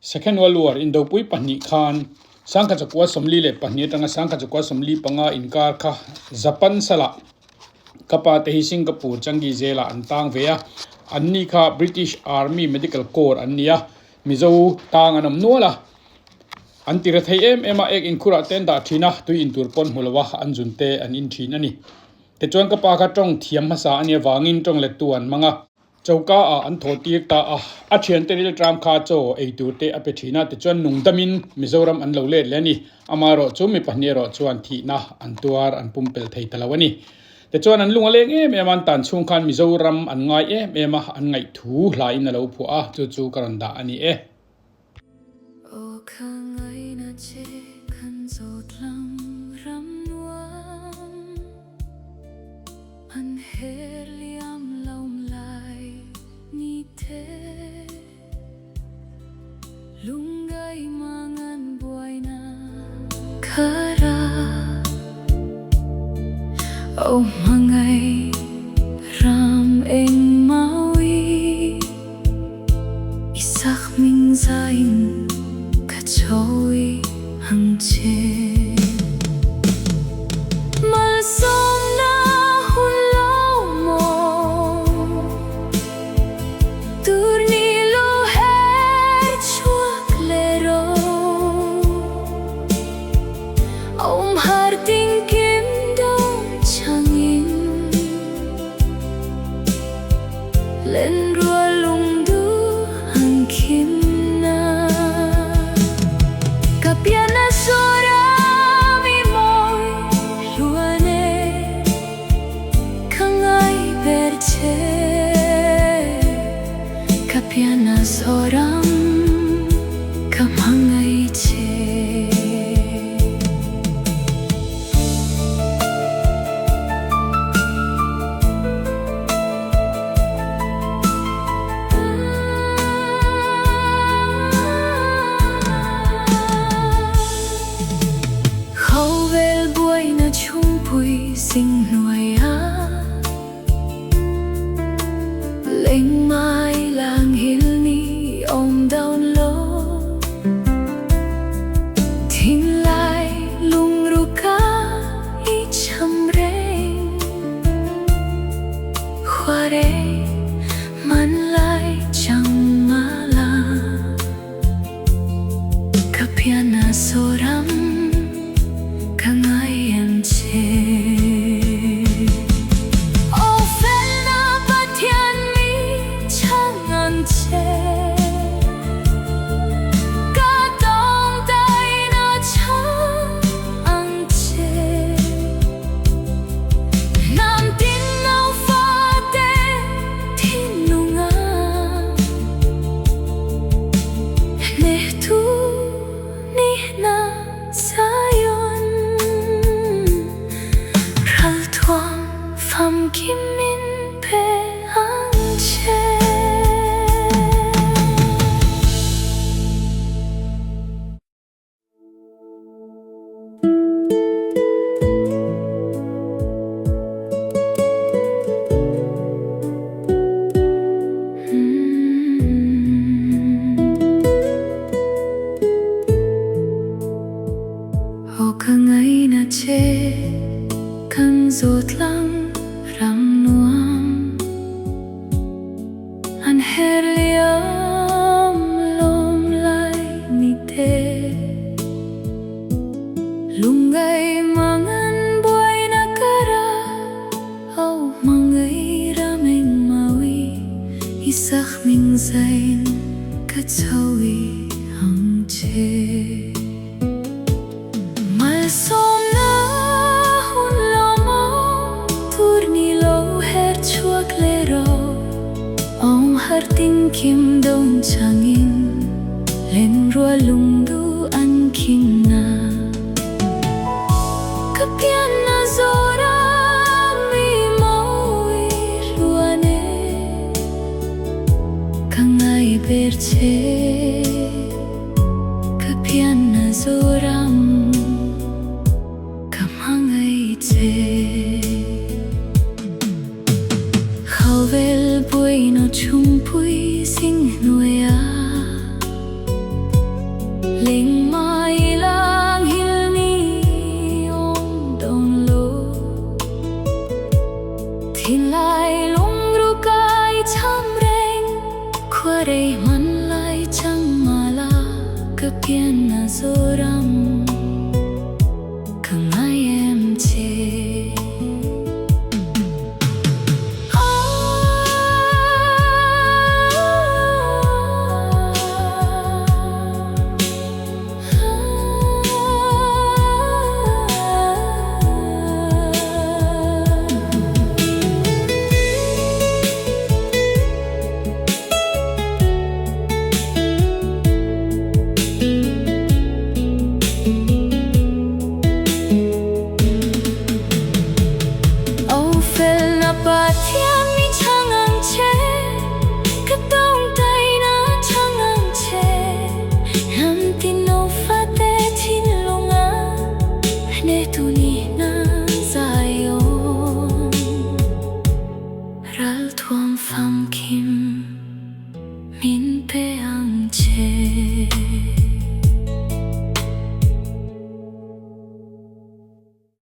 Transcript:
second world war in do pui pahni khan sangkha chakwa somli le pahni tanga sangkha chakwa somli panga inkar kha japan sala kapa te singapore changi zela antang veya anni kha british army medical corps annia mizo tang anam nuala antira thai ema ek in khura ten da thina tu in turpon hulawa anjunte an in thina ni te chuan kapa kha tong thiam ma sa ania wangin tong le tuan manga chauka a an thoti ta a thian teril tram kha cho ei tu te ape thina te chuan nungdamin mizoram an lo le leni amaro chumi pahnero chuan thi na an tuar an pumpel thei talawani te chuan an lunga leng em an tan chung khan mizoram an ngai em an ngai thu la in lo phua chu chu karanda ani o khangai na che khan zot lam ram nuam an her liam lom lai ni the lungai mangan buaina khara o mangai ram eng mawi isak ming zain kachoi hang che mal som na hun lo mo tur ni lo her chuak le ro har ting kim do changin len rua lung du hang kim na kapiana Zoram mi moi luane kangai berche kapiana Zoram kamangai che sinh nuôi á lên mai làng hill ni ôm down low thình lại lung ruka i chăm reng khoare man lại chẳng ma la kapiana Zoram kangai em che Zot lang ram nuam an her liam lom lai ni te lungai mangan buai na kara au mangai rameng mawi isak ming zain kachawi hang che mal som na har ting kim dong changin len rua lung du an king na kapiana Zoram mi moi luane kangai berche kapiana Zoram kamangai che khawel bui no chung pui sing nuya kiên na Zoram Ngaih em chê bà thiên mi chẳng ăn chê cái đông tay na chẳng ăn chê nam tin nô pha tê tin long á ne tu ni na dài ôn ral thuam phang kim min pe ăn chê